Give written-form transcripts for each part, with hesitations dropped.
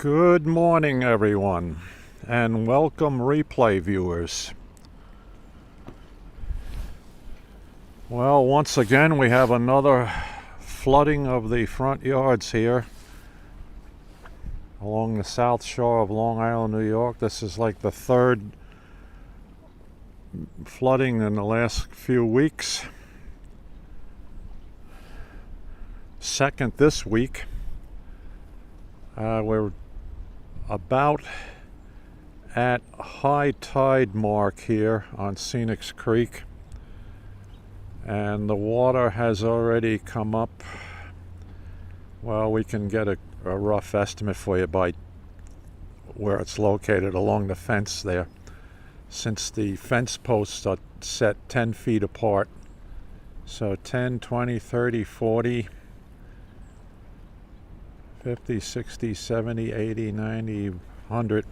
Good morning, everyone, and welcome replay viewers. Well, once again, we have another flooding of the front yards here along the south shore of Long Island, New York. This is like the third flooding in the last few weeks. Second this week. We're about at high tide mark here on Scenics Creek, and the water has already come up. Well, we can get a rough estimate for you by where it's located along the fence there, since the fence posts are set 10 feet apart. So 10, 20, 30, 40, 50, 60, 70, 80, 90, 100.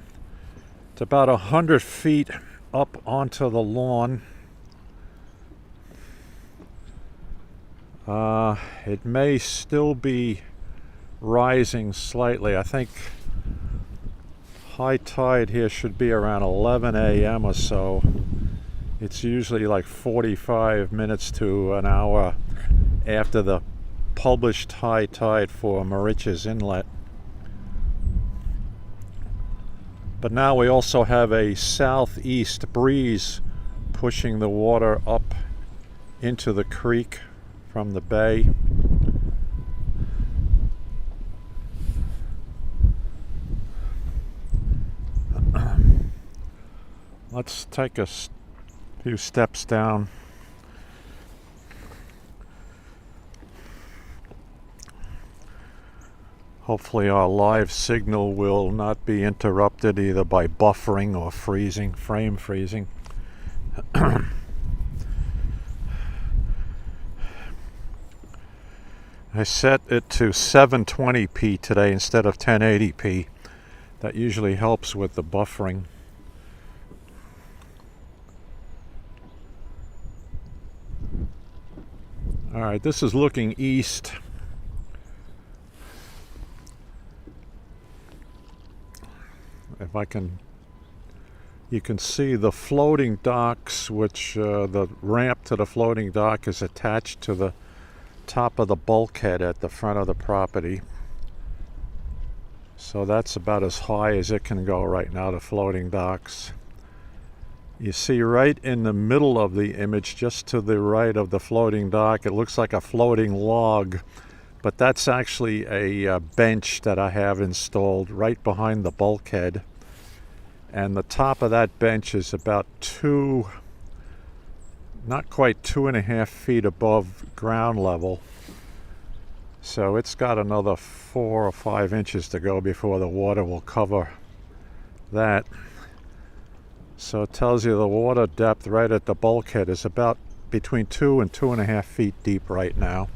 It's about 100 feet up onto the lawn. It may still be rising slightly. I think high tide here should be around 11 a.m. or so. It's usually like 45 minutes to an hour after the published high tide for Moriches Inlet. But now we also have a southeast breeze pushing the water up into the creek from the bay. Let's take a few steps down. Hopefully our live signal will not be interrupted either by buffering or freezing, frame freezing. I set it to 720p today instead of 1080p. That usually helps with the buffering. Alright, this is looking east. If I can, you can see the floating docks, which the ramp to the floating dock is attached to the top of the bulkhead at the front of the property. So that's about as high as it can go right now, the floating docks. You see right in the middle of the image, just to the right of the floating dock, it looks like a floating log, but that's actually a bench that I have installed right behind the bulkhead. And the top of that bench is about not quite 2.5 feet above ground level. So it's got another 4 or 5 inches to go before the water will cover that. So it tells you the water depth right at the bulkhead is about between 2 and 2.5 feet deep right now.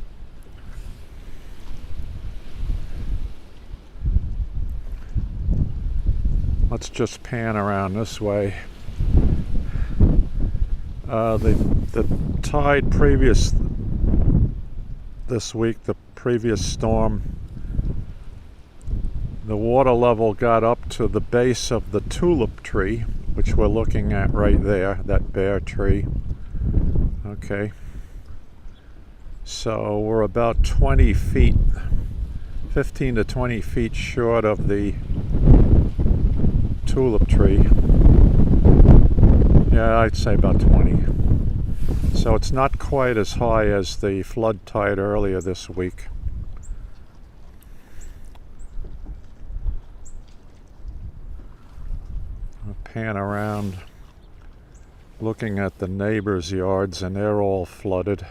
Let's just pan around this way. The tide previous this week, the previous storm, the water level got up to the base of the tulip tree, which we're looking at right there, that bare tree. Okay. So we're about 20 feet, 15 to 20 feet short of the tulip tree. Yeah, I'd say about 20. So it's not quite as high as the flood tide earlier this week. I'll pan around looking at the neighbors' yards, and they're all flooded.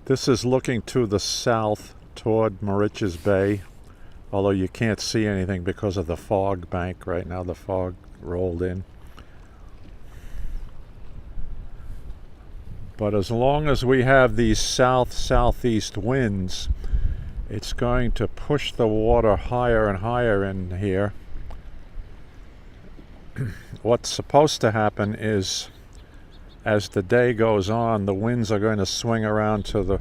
This is looking to the south toward Moriches Bay, although you can't see anything because of the fog bank right now. The fog rolled in. But as long as we have these south-southeast winds, it's going to push the water higher and higher in here. What's supposed to happen is, as the day goes on, the winds are going to swing around to the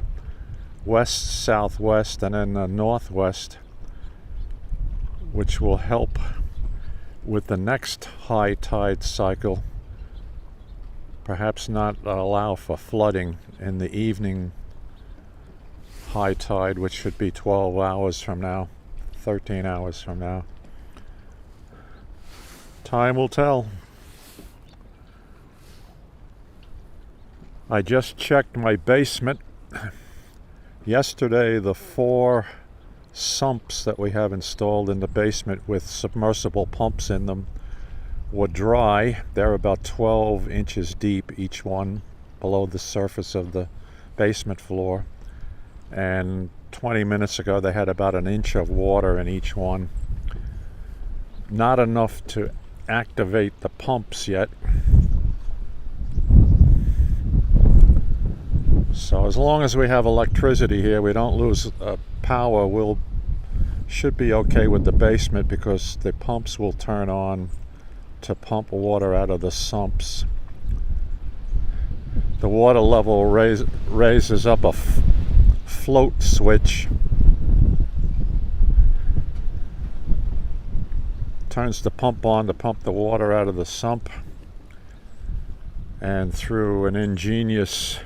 west-southwest and then the northwest, which will help with the next high tide cycle. Perhaps not allow for flooding in the evening high tide, which should be 12 hours from now, 13 hours from now. Time will tell. I just checked my basement. Yesterday, the 4 sumps that we have installed in the basement with submersible pumps in them were dry. They're about 12 inches deep, each one, below the surface of the basement floor. And 20 minutes ago, they had about an inch of water in each one. Not enough to activate the pumps yet. So as long as we have electricity here, we don't lose power, we'll should be okay with the basement, because the pumps will turn on to pump water out of the sumps. The water level raises up a float switch, turns the pump on to pump the water out of the sump, and through an ingenious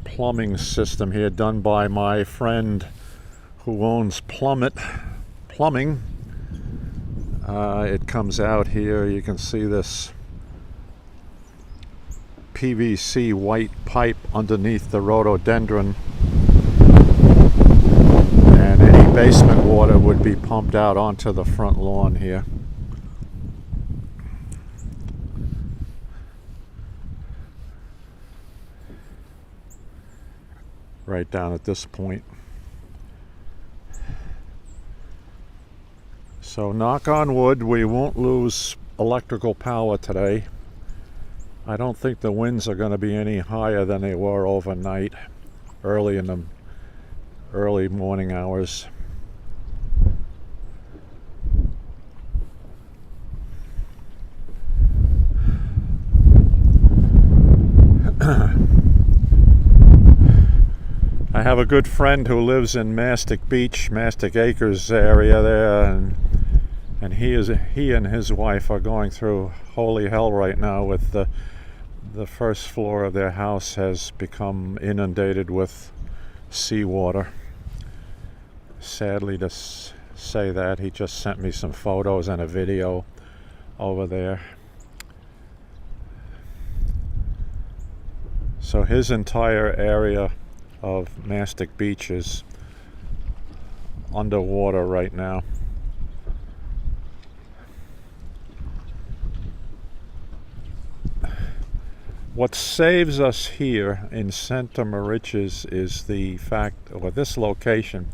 plumbing system here done by my friend who owns Plumbing, it comes out here. You can see this PVC white pipe underneath the rhododendron, and any basement water would be pumped out onto the front lawn here. Right down at this point. So knock on wood, we won't lose electrical power today. I don't think the winds are going to be any higher than they were overnight, early in the early morning hours. I have a good friend who lives in Mastic Beach, Mastic Acres area there, and he and his wife are going through holy hell right now with the first floor of their house has become inundated with seawater. Sadly to say that, he just sent me some photos and a video over there. So his entire area of Mastic Beach is underwater right now. What saves us here in Santa Mauritius is the fact, or this location,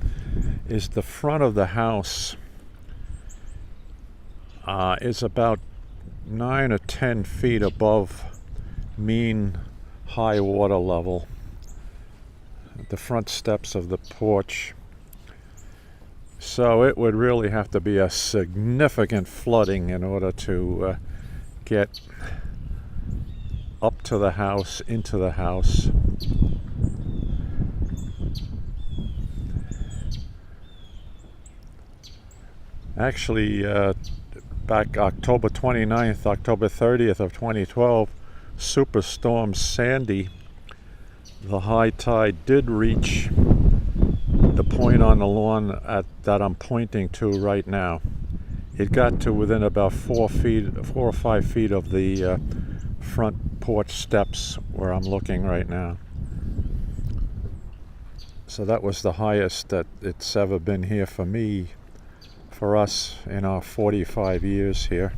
is the front of the house is about 9 or 10 feet above mean high water level. The front steps of the porch. So it would really have to be a significant flooding in order to get up to the house, into the house. Actually, back October 29th, October 30th of 2012, Superstorm Sandy, the high tide did reach the point on the lawn that I'm pointing to right now. It got to within about 4 or 5 feet of the front porch steps where I'm looking right now. So that was the highest that it's ever been here for us in our 45 years here.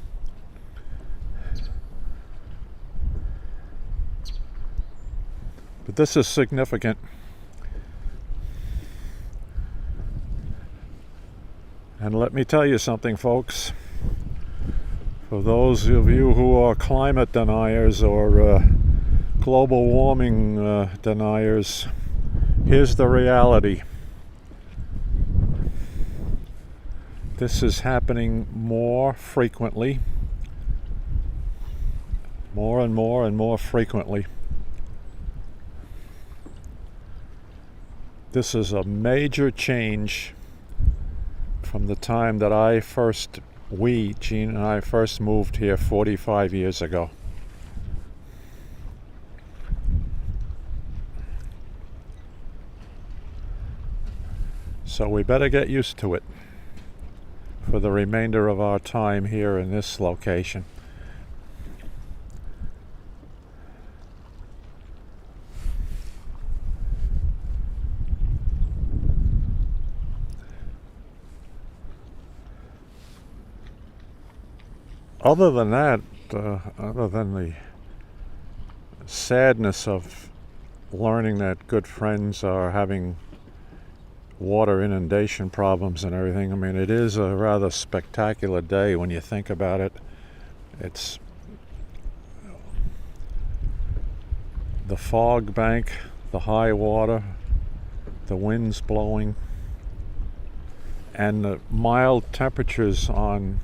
But this is significant. And let me tell you something, folks. For those of you who are climate deniers or global warming deniers, here's the reality. This is happening more frequently, more and more frequently. This is a major change from the time that Gene and I first moved here 45 years ago. So we better get used to it for the remainder of our time here in this location. Other than that, other than the sadness of learning that good friends are having water inundation problems and everything, I mean, it is a rather spectacular day when you think about it. It's the fog bank, the high water, the winds blowing, and the mild temperatures on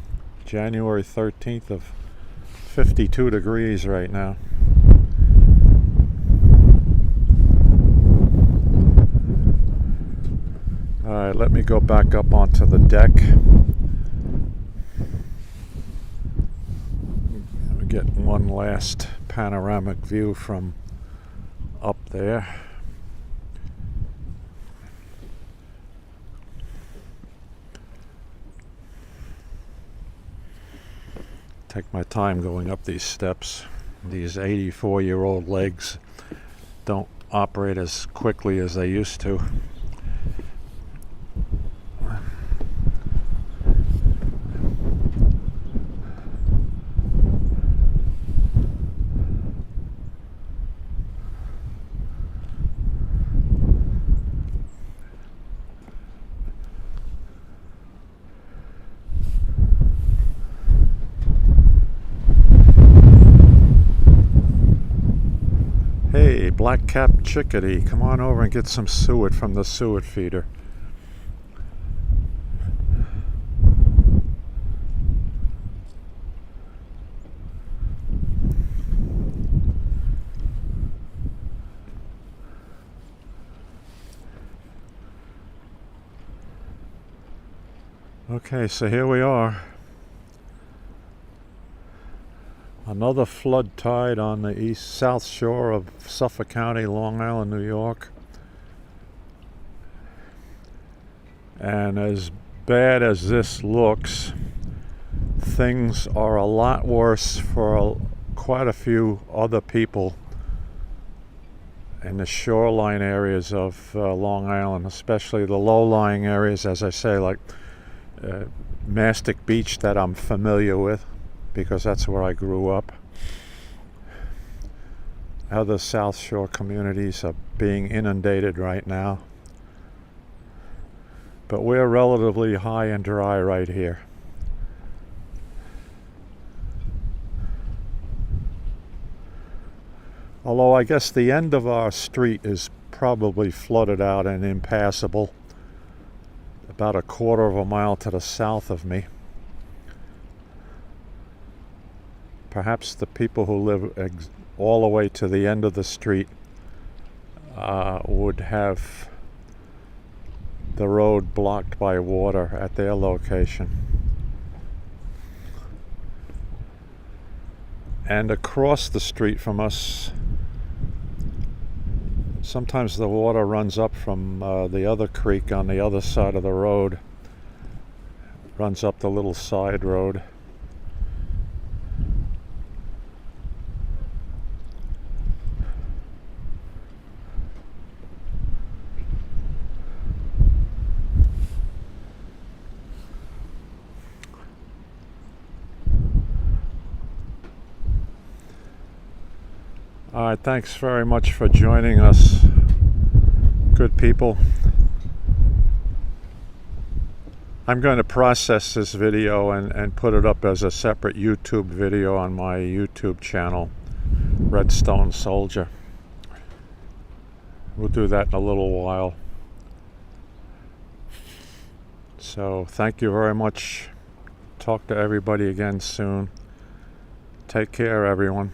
January 13th of 52 degrees right now. All right, let me go back up onto the deck. We get one last panoramic view from up there. Take my time going up these steps. These 84-year-old legs don't operate as quickly as they used to. Hey, black-capped chickadee, come on over and get some suet from the suet feeder. Okay, so here we are. Another flood tide on the south shore of Suffolk County, Long Island, New York. And as bad as this looks, things are a lot worse for quite a few other people in the shoreline areas of Long Island, especially the low-lying areas, as I say, like Mastic Beach, that I'm familiar with, because that's where I grew up. Other South Shore communities are being inundated right now. But we're relatively high and dry right here. Although I guess the end of our street is probably flooded out and impassable, about a quarter of a mile to the south of me. Perhaps the people who live all the way to the end of the street would have the road blocked by water at their location. And across the street from us, sometimes the water runs up from the other creek on the other side of the road, runs up the little side road. All right, thanks very much for joining us, good people. I'm going to process this video and put it up as a separate YouTube video on my YouTube channel, Redstone Soldier. We'll do that in a little while. So thank you very much. Talk to everybody again soon. Take care, everyone.